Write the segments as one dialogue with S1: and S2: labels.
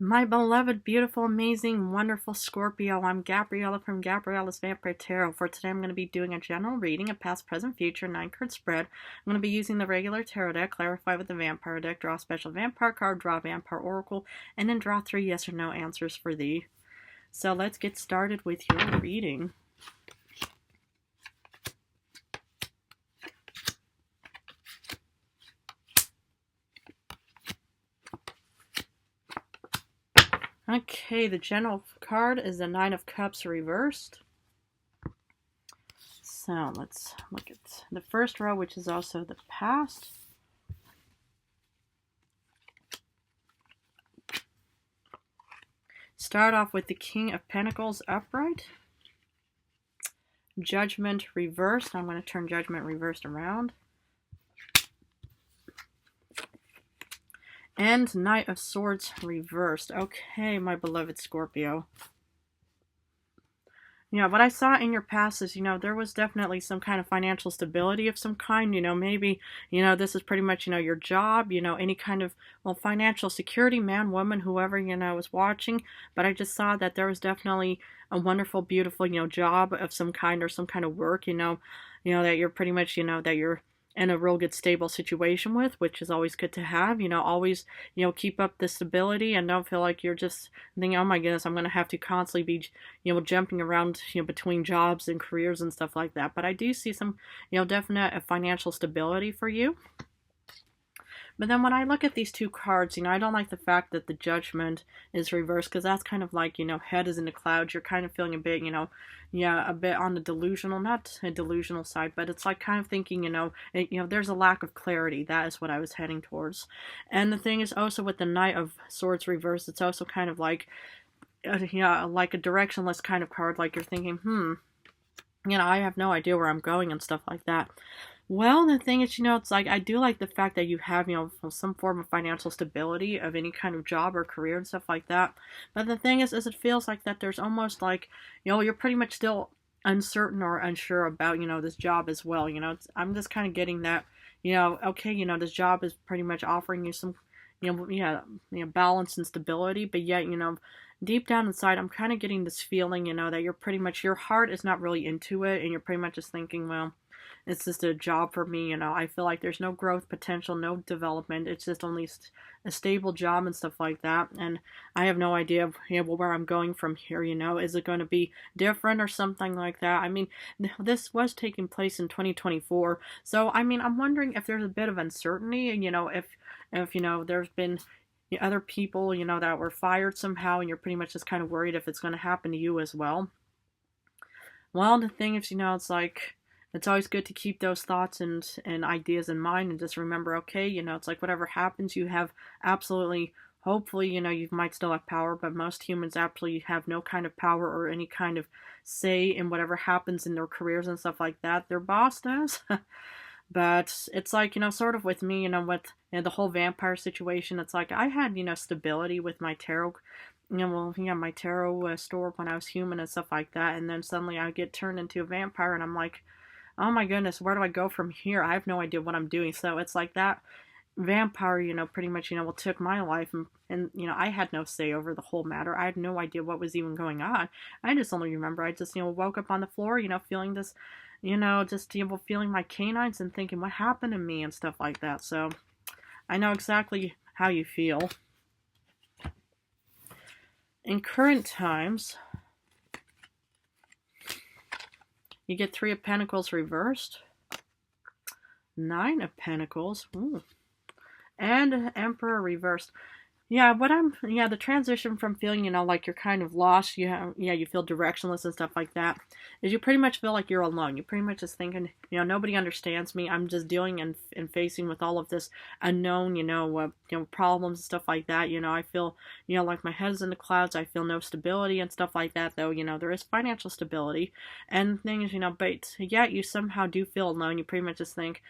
S1: My beloved, beautiful, amazing, wonderful Scorpio, I'm Gabriella from Gabriella's Vampire Tarot. For today, I'm going to be doing a general reading, a past, present, future, 9-card spread. I'm going to be using the regular tarot deck, clarify with the vampire deck, draw a special vampire card, draw a vampire oracle, and then draw 3 yes or no answers for thee. So let's get started with your reading. Okay, the general card is the 9 of Cups reversed. So let's look at the first row, which is also the past. Start off with the King of Pentacles upright. Judgment reversed. I'm going to turn Judgment reversed around. And Knight of Swords reversed. Okay, my beloved Scorpio. Yeah, what I saw in your past is, there was definitely some kind of financial stability of some kind. Maybe, this is pretty much, your job, any kind of, financial security, man, woman, whoever, is watching. But I just saw that there was definitely a wonderful, beautiful, job of some kind or some kind of work, that you're pretty much, that you're in a real good stable situation with, which is always good to have. Always, keep up the stability and don't feel like you're just thinking, oh my goodness, I'm going to have to constantly be, jumping around, between jobs and careers and stuff like that. But I do see some, definite financial stability for you. But then when I look at these 2 cards, I don't like the fact that the Judgment is reversed, because that's kind of like, head is in the clouds. You're kind of feeling a bit, a bit on the delusional, not a delusional side, but it's like kind of thinking, there's a lack of clarity. That is what I was heading towards. And the thing is also with the Knight of Swords reversed, it's also kind of like, like a directionless kind of card. Like you're thinking, I have no idea where I'm going and stuff like that. Well, the thing is, it's like I do like the fact that you have, some form of financial stability of any kind of job or career and stuff like that. But the thing is it feels like that there's almost like, you're pretty much still uncertain or unsure about, this job as well. I'm just kind of getting that, okay, this job is pretty much offering you some, balance and stability, but yet, deep down inside, I'm kind of getting this feeling, that you're pretty much, your heart is not really into it, and you're pretty much just thinking, well, it's just a job for me, I feel like there's no growth potential, no development. It's just only a stable job and stuff like that. And I have no idea, where I'm going from here, Is it going to be different or something like that? I mean, this was taking place in 2024. So, I'm wondering if there's a bit of uncertainty, and, if there's been other people, that were fired somehow, and you're pretty much just kind of worried if it's going to happen to you as well. Well, the thing is, it's like, it's always good to keep those thoughts and ideas in mind and just remember, okay, it's like whatever happens, you have absolutely, hopefully, you might still have power, but most humans absolutely have no kind of power or any kind of say in whatever happens in their careers and stuff like that. Their boss does. But it's like, sort of with me, with the whole vampire situation, it's like I had, stability with my tarot, my tarot store when I was human and stuff like that. And then suddenly I get turned into a vampire and I'm like, oh my goodness, where do I go from here? I have no idea what I'm doing. So it's like that vampire, pretty much, took my life and I had no say over the whole matter. I had no idea what was even going on. I just only remember I just, woke up on the floor, feeling this, just, feeling my canines and thinking what happened to me and stuff like that. So I know exactly how you feel. In current times, you get 3 of Pentacles reversed, 9 of Pentacles, and Emperor reversed. Yeah, the transition from feeling, like you're kind of lost, you feel directionless and stuff like that, is you pretty much feel like you're alone. You're pretty much just thinking, nobody understands me. I'm just dealing and facing with all of this unknown, problems and stuff like that. I feel, like my head's in the clouds. I feel no stability and stuff like that, though, there is financial stability. And the thing is, but yet you somehow do feel alone. You pretty much just think,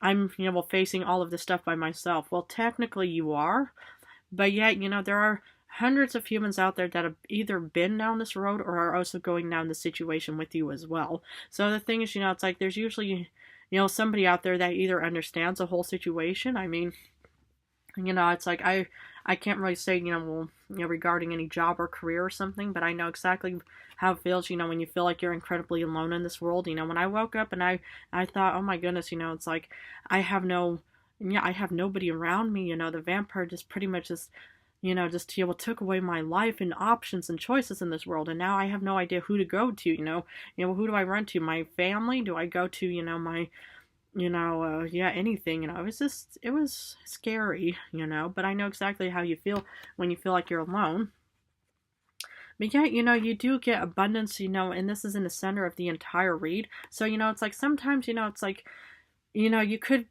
S1: I'm, facing all of this stuff by myself. Well, technically you are. But yet, there are hundreds of humans out there that have either been down this road or are also going down the situation with you as well. So the thing is, it's like there's usually, somebody out there that either understands the whole situation. I mean, it's like I I can't really say, well, regarding any job or career or something, but I know exactly how it feels, when you feel like you're incredibly alone in this world. When I woke up and I thought, oh my goodness, it's like I have no, yeah, I have nobody around me. The vampire just pretty much just, just took away my life and options and choices in this world, and now I have no idea who to go to. Who do I run to? My family? Do I go to, my yeah, anything, it was scary, but I know exactly how you feel when you feel like you're alone. But yeah, you do get abundance, and this is in the center of the entire read. So, it's like sometimes, it's like, you could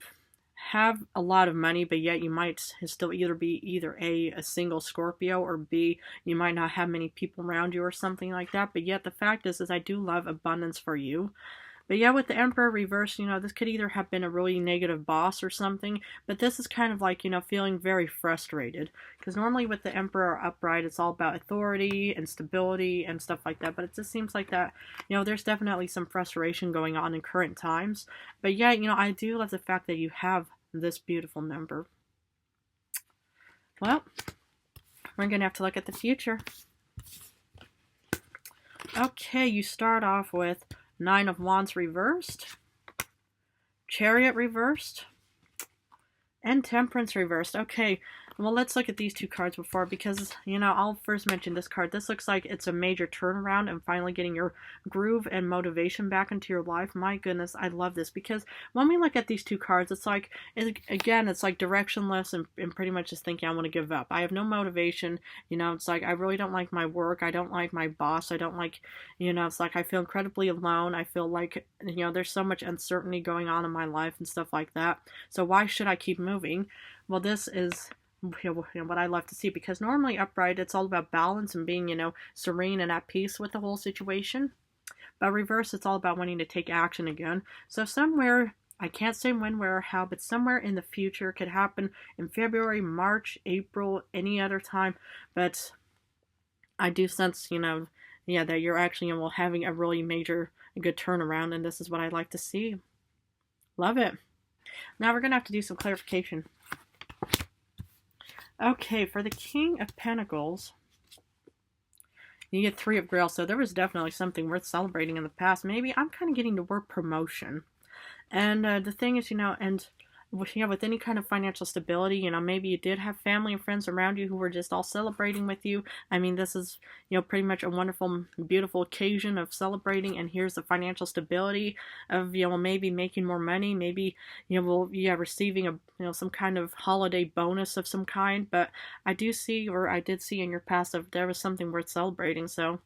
S1: have a lot of money, but yet you might still either be either a single Scorpio, or B, you might not have many people around you or something like that. But yet the fact is I do love abundance for you. But yeah, with the Emperor reversed, this could either have been a really negative boss or something, but this is kind of like, feeling very frustrated. Because normally with the Emperor upright, it's all about authority and stability and stuff like that, but it just seems like that, there's definitely some frustration going on in current times. But yeah, I do love the fact that you have this beautiful number. Well, we're going to have to look at the future. Okay, you start off with Nine of Wands reversed, Chariot reversed, and Temperance reversed. Okay, well, let's look at these two cards before, because, I'll first mention this card. This looks like it's a major turnaround and finally getting your groove and motivation back into your life. My goodness, I love this, because when we look at these two cards, it's like, again, it's like directionless and pretty much just thinking I want to give up. I have no motivation. It's like I really don't like my work. I don't like my boss. I don't like, it's like I feel incredibly alone. I feel like, there's so much uncertainty going on in my life and stuff like that. So why should I keep moving? Well, this is what I love to see, because normally upright, it's all about balance and being, serene and at peace with the whole situation. But reverse, it's all about wanting to take action again. So somewhere, I can't say when, where, or how, but somewhere in the future, could happen in February, March, April, any other time. But I do sense, yeah, that you're actually, having a really major, good turnaround, and this is what I like to see. Love it. Now we're going to have to do some clarification. Okay, for the King of Pentacles, you get Three of Grails, so there was definitely something worth celebrating in the past. Maybe I'm kind of getting the word promotion. And the thing is, and with any kind of financial stability, maybe you did have family and friends around you who were just all celebrating with you. I mean, this is, pretty much a wonderful, beautiful occasion of celebrating, and here's the financial stability of, maybe making more money, maybe, receiving a, some kind of holiday bonus of some kind. But I do see, or I did see in your past, if there was something worth celebrating. So,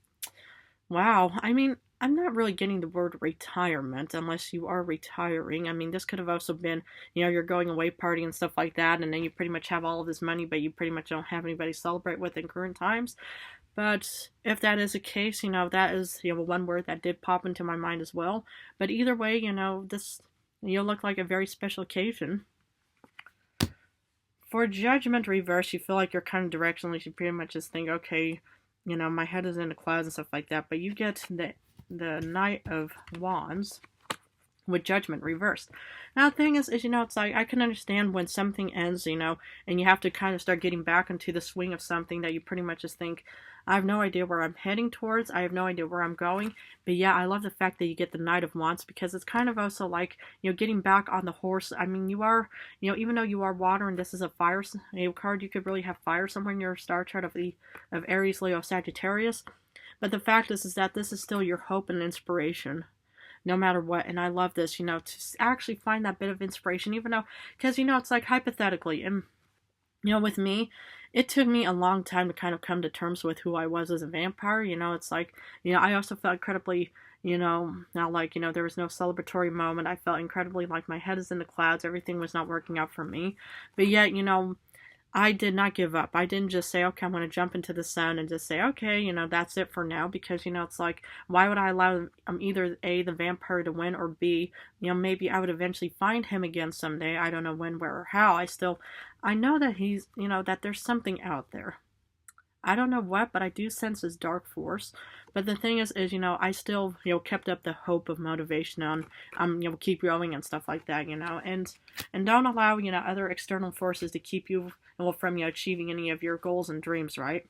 S1: wow. I mean, I'm not really getting the word retirement unless you are retiring. I mean, this could have also been, you're going away party and stuff like that, and then you pretty much have all of this money, but you pretty much don't have anybody to celebrate with in current times. But if that is the case, that is, one word that did pop into my mind as well. But either way, this, look like a very special occasion. For Judgment reverse, you feel like you're kind of directionless. You pretty much just think, okay, my head is in the clouds and stuff like that. But you get the Knight of Wands with Judgment reversed. Now the thing is, it's like I can understand when something ends, and you have to kind of start getting back into the swing of something that you pretty much just think, I have no idea where I'm heading towards, I have no idea where I'm going. But yeah, I love the fact that you get the Knight of Wands, because it's kind of also like, getting back on the horse. I mean, you are, even though you are water and this is a fire card, you could really have fire somewhere in your star chart of Aries, Leo, Sagittarius. But the fact is that this is still your hope and inspiration, no matter what. And I love this, to actually find that bit of inspiration, even though, because, it's like hypothetically, and, with me, it took me a long time to kind of come to terms with who I was as a vampire. It's like, I also felt incredibly, now like, there was no celebratory moment. I felt incredibly like my head is in the clouds. Everything was not working out for me. But yet, I did not give up. I didn't just say, okay, I'm going to jump into the sun and just say, okay, that's it for now. Because, it's like, why would I allow either A, the vampire to win, or B, maybe I would eventually find him again someday. I don't know when, where, or how. I know that he's, that there's something out there. I don't know what, but I do sense this dark force. But the thing is, I still, kept up the hope of motivation on, keep going and stuff like that, and don't allow, other external forces to keep you, from, achieving any of your goals and dreams, right?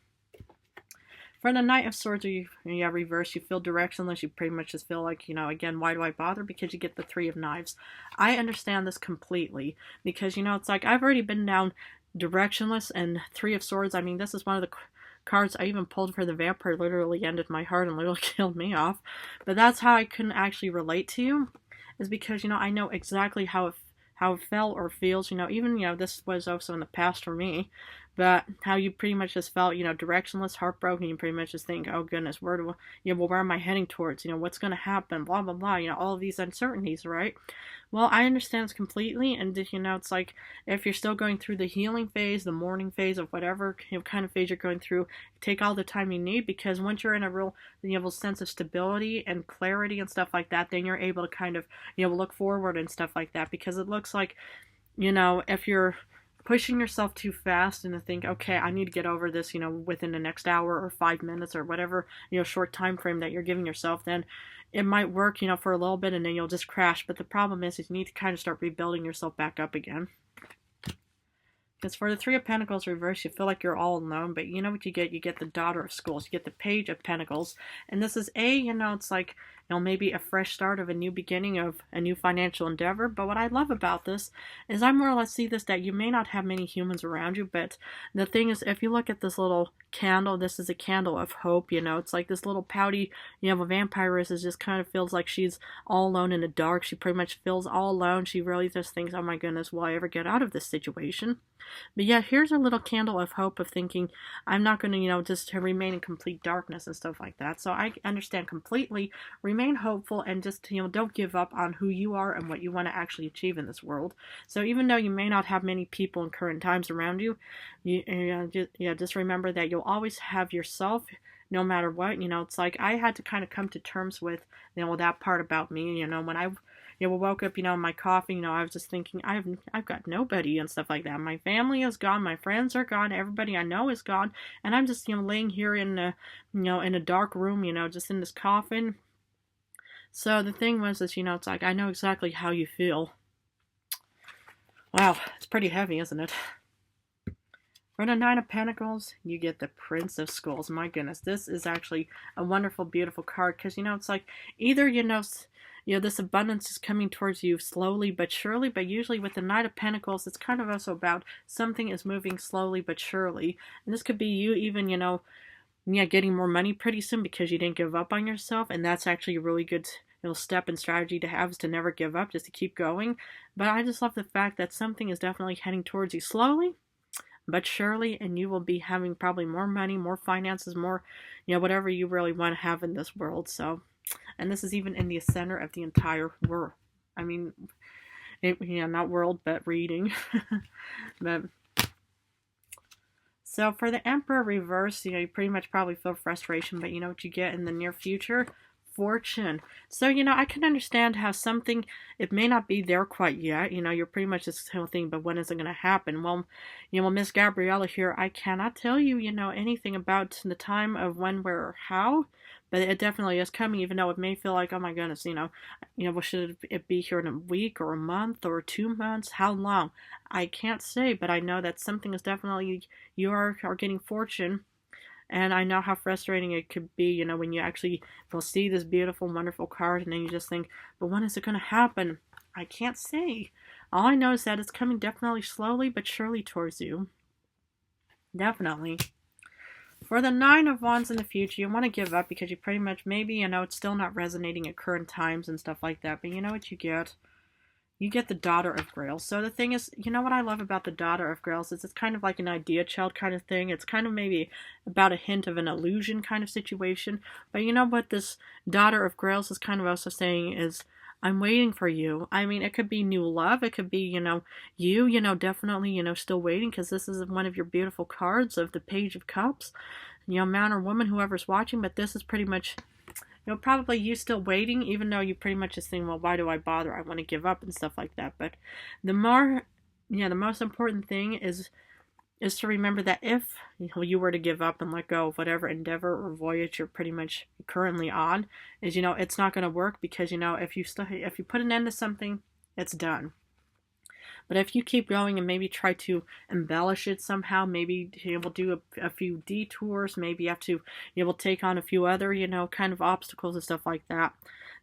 S1: For the Knight of Swords, you reverse, you feel directionless. You pretty much just feel like, again, why do I bother? Because you get the Three of Knives. I understand this completely because, it's like I've already been down directionless and Three of Swords. I mean, this is one of the cards I even pulled for the vampire. Literally ended my heart and literally killed me off. But that's how I couldn't actually relate to you, is because, I know exactly how it felt or feels, even, this was also in the past for me, but how you pretty much just felt, directionless, heartbroken. You pretty much just think, oh goodness, where am I heading towards? What's going to happen? Blah, blah, blah, all of these uncertainties, right? Well, I understand this completely, and, it's like, if you're still going through the healing phase, the mourning phase of whatever, kind of phase you're going through, take all the time you need, because once you're in a real, sense of stability and clarity and stuff like that, then you're able to kind of, look forward and stuff like that, because it looks like, if you're pushing yourself too fast and to think, okay, I need to get over this, within the next hour or 5 minutes or whatever, short time frame that you're giving yourself, then it might work, for a little bit and then you'll just crash. But the problem is you need to kind of start rebuilding yourself back up again. Because for the Three of Pentacles reverse, you feel like you're all alone, but you know what you get? You get the Daughter of Schools. You get the Page of Pentacles. And this is it's like, maybe a fresh start of a new beginning of a new financial endeavor. But what I love about this is I more or less see this, that you may not have many humans around you, but the thing is, if you look at this little candle, this is a candle of hope, it's like this little pouty, a vampiress is just kind of feels like she's all alone in the dark. She pretty much feels all alone. She really just thinks, oh my goodness, will I ever get out of this situation? But yeah, here's a little candle of hope of thinking, I'm not going to, just to remain in complete darkness and stuff like that. So I understand completely. Remain hopeful and just, don't give up on who you are and what you want to actually achieve in this world. So even though you may not have many people in current times around you, just remember that you'll always have yourself no matter what. It's like I had to kind of come to terms with, that part about me, when I woke up, in my coffee, I was just thinking, I've got nobody and stuff like that. My family is gone, my friends are gone, everybody I know is gone, and I'm just, laying here in in a dark room, just in this coffin. So the thing was that, it's like, I know exactly how you feel. Wow, it's pretty heavy, isn't it? For the Nine of Pentacles, you get the Prince of Skulls. My goodness, this is actually a wonderful, beautiful card, because, it's like, either, this abundance is coming towards you slowly but surely, but usually with the Knight of Pentacles, it's kind of also about something is moving slowly but surely. And this could be you even, getting more money pretty soon because you didn't give up on yourself, and that's actually a really good step and strategy to have, is to never give up, just to keep going. But I just love the fact that something is definitely heading towards you slowly but surely, and you will be having probably more money, more finances, more, whatever you really want to have in this world. So, and this is even in the center of the entire world. I mean, not world, but reading. But so for the Emperor reverse, you pretty much probably feel frustration, but you know what you get in the near future? Fortune. So, I can understand how something, it may not be there quite yet, you're pretty much just thinking, but when is it going to happen? Well, Miss Gabriella here, I cannot tell you, anything about the time of when, where, or how, but it definitely is coming, even though it may feel like, oh my goodness, well, should it be here in a week or a month or 2 months? How long? I can't say, but I know that something is definitely, you are getting fortune. And I know how frustrating it could be, when you actually will see this beautiful, wonderful card, and then you just think, but when is it going to happen? I can't say. All I know is that it's coming definitely slowly but surely towards you. Definitely. For the Nine of Wands in the future, you want to give up because you pretty much, maybe, it's still not resonating at current times and stuff like that. But you know what you get? You get the Daughter of Grails. So the thing is, what I love about the Daughter of Grails is it's kind of like an idea child kind of thing. It's kind of maybe about a hint of an illusion kind of situation. But you know what this Daughter of Grails is kind of also saying is, I'm waiting for you. I mean, it could be new love. It could be, you, definitely, still waiting, because this is one of your beautiful cards of the Page of Cups. Man or woman, whoever's watching, but this is pretty much, probably you still waiting, even though you pretty much just think, well, why do I bother? I want to give up and stuff like that. But the most important thing is is to remember that if you were to give up and let go of whatever endeavor or voyage you're pretty much currently on, is it's not going to work, because if you put an end to something, it's done. But if you keep going and maybe try to embellish it somehow, maybe you will do a few detours, maybe you have to you will take on a few other kind of obstacles and stuff like that.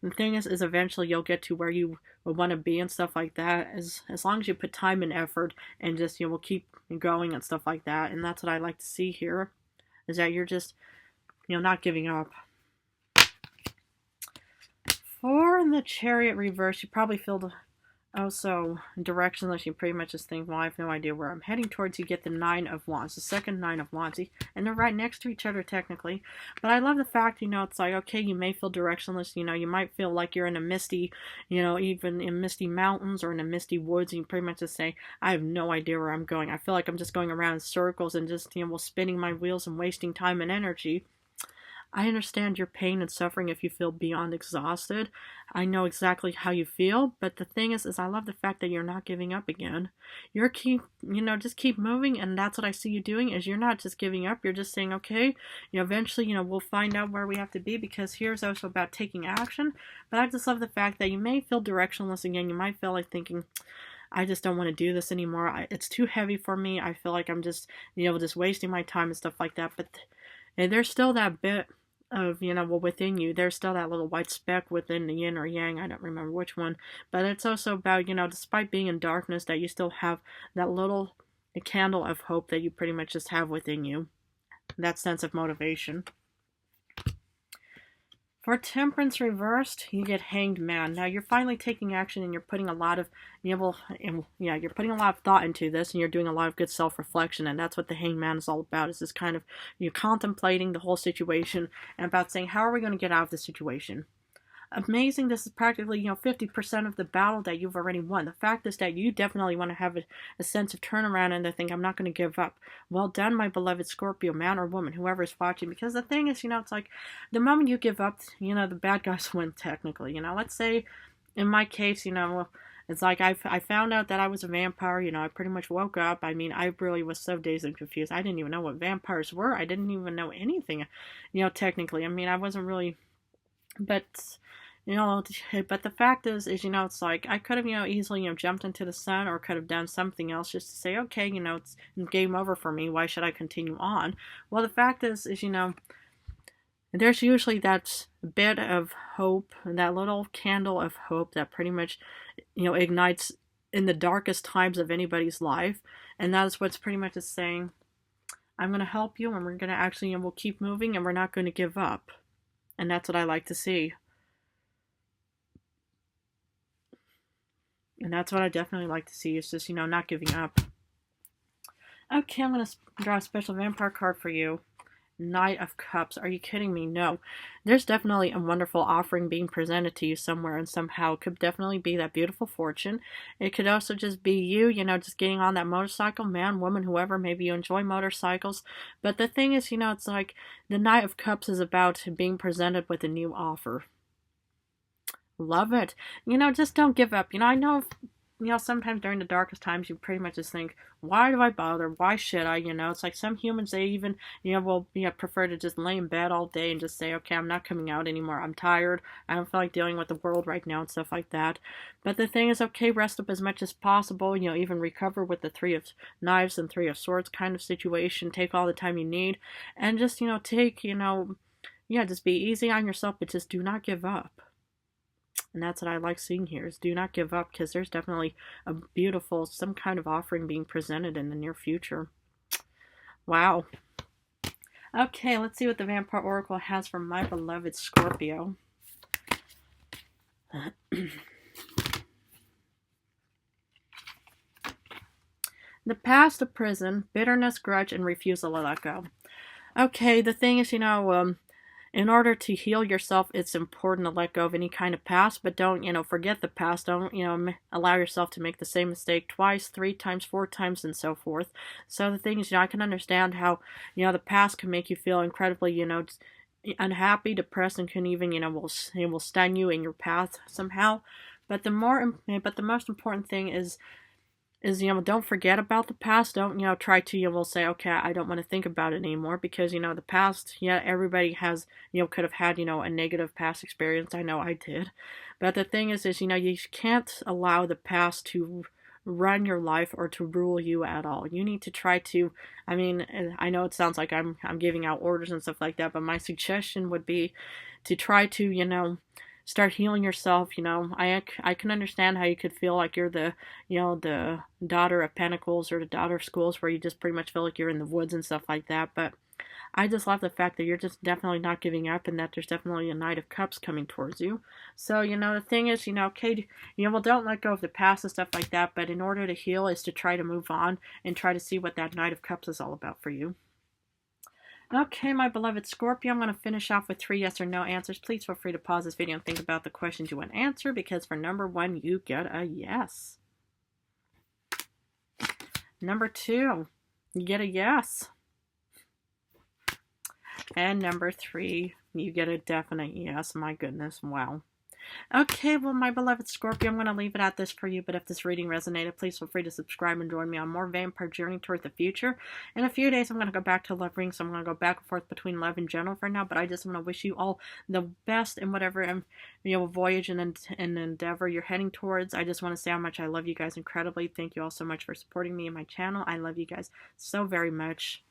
S1: And the thing is eventually you'll get to where you would want to be and stuff like that, as long as you put time and effort and just will keep going and stuff like that. And that's what I like to see here, is that you're just not giving up. For the Chariot reverse, you probably feel also directionless. You pretty much just think, well, I have no idea where I'm heading towards. You get the Nine of Wands, the second Nine of Wands, and they're right next to each other technically. But I love the fact, it's like, okay, you may feel directionless. You might feel like you're in a misty, even in misty mountains or in a misty woods, and you pretty much just say, I have no idea where I'm going. I feel like I'm just going around in circles and just, spinning my wheels and wasting time and energy. I understand your pain and suffering if you feel beyond exhausted. I know exactly how you feel, but the thing is I love the fact that you're not giving up again. Just keep moving, and that's what I see you doing, is you're not just giving up, you're just saying, okay, eventually, we'll find out where we have to be, because here's also about taking action. But I just love the fact that you may feel directionless again. You might feel like thinking, I just don't want to do this anymore. It's too heavy for me. I feel like I'm just, just wasting my time and stuff like that. But there's still that bit of, within you, there's still that little white speck within the yin or yang, I don't remember which one, but it's also about, despite being in darkness, that you still have that little candle of hope that you pretty much just have within you, that sense of motivation. For Temperance reversed, you get Hanged Man. Now you're finally taking action, and you're putting a lot of you're putting a lot of thought into this, and you're doing a lot of good self-reflection, and that's what the Hanged Man is all about. Is this kind of contemplating the whole situation and about saying, how are we going to get out of this situation? Amazing. This is practically 50% of the battle that you've already won. The fact is that you definitely want to have a sense of turnaround and to think, I'm not going to give up. Well done, my beloved Scorpio, man or woman, whoever is watching. Because the thing is, it's like the moment you give up, the bad guys win technically. Let's say in my case, it's like I found out that I was a vampire. I pretty much woke up. I mean, I really was so dazed and confused. I didn't even know what vampires were. I didn't even know anything, technically. I mean, I wasn't really, but but the fact is, it's like I could have, easily, jumped into the sun, or could have done something else just to say, okay, it's game over for me. Why should I continue on? Well, the fact is, there's usually that bit of hope, that little candle of hope that pretty much, ignites in the darkest times of anybody's life. And that is what's pretty much is saying, I'm going to help you, and we're going to actually, we'll keep moving, and we're not going to give up. And that's what I like to see. And that's what I definitely like to see, is just, not giving up. Okay, I'm going to draw a special vampire card for you. Knight of Cups. Are you kidding me? No. There's definitely a wonderful offering being presented to you somewhere and somehow. It could definitely be that beautiful fortune. It could also just be you, just getting on that motorcycle, man, woman, whoever. Maybe you enjoy motorcycles. But the thing is, it's like the Knight of Cups is about being presented with a new offer. Love it. Just don't give up. I know, sometimes during the darkest times, you pretty much just think, why do I bother? Why should I? It's like some humans, they even, will prefer to just lay in bed all day and just say, okay, I'm not coming out anymore. I'm tired. I don't feel like dealing with the world right now and stuff like that. But the thing is, okay, rest up as much as possible. Even recover with the Three of Knives and Three of Swords kind of situation. Take all the time you need. And just, take, just be easy on yourself, but just do not give up. And that's what I like seeing here, is do not give up, because there's definitely a beautiful, some kind of offering being presented in the near future. Wow. Okay, let's see what the Vampire Oracle has for my beloved Scorpio. The past of prison, bitterness, grudge, and refusal to let go. Okay, the thing is, in order to heal yourself, it's important to let go of any kind of past, but don't, forget the past. Don't, allow yourself to make the same mistake twice, 3 times, 4 times, and so forth. So the thing is, I can understand how, the past can make you feel incredibly, unhappy, depressed, and can even, will stun you in your path somehow. But the most important thing is, is, don't forget about the past. Don't, try to, will say, okay, I don't want to think about it anymore, because, the past, yeah, everybody has, could have had, a negative past experience. I know I did. But the thing is, you can't allow the past to run your life or to rule you at all. You need to try to, I mean, I know it sounds like I'm giving out orders and stuff like that, but my suggestion would be to try to, start healing yourself. I can understand how you could feel like you're the, the daughter of pentacles or the daughter of schools, where you just pretty much feel like you're in the woods and stuff like that. But I just love the fact that you're just definitely not giving up, and that there's definitely a Knight of Cups coming towards you. So, the thing is, okay, well, don't let go of the past and stuff like that, but in order to heal is to try to move on and try to see what that Knight of Cups is all about for you. Okay, my beloved Scorpio, I'm going to finish off with 3 yes or no answers. Please feel free to pause this video and think about the questions you want to answer, because for number 1, you get a yes. Number 2, you get a yes. And number 3, you get a definite yes. My goodness, wow. Okay, well, my beloved Scorpio, I'm going to leave it at this for you, but if this reading resonated, please feel free to subscribe and join me on more vampire journey toward the future. In a few days, I'm going to go back to love rings, so I'm going to go back and forth between love and general for now, but I just want to wish you all the best in whatever, voyage and endeavor you're heading towards. I just want to say how much I love you guys incredibly. Thank you all so much for supporting me and my channel. I love you guys so very much.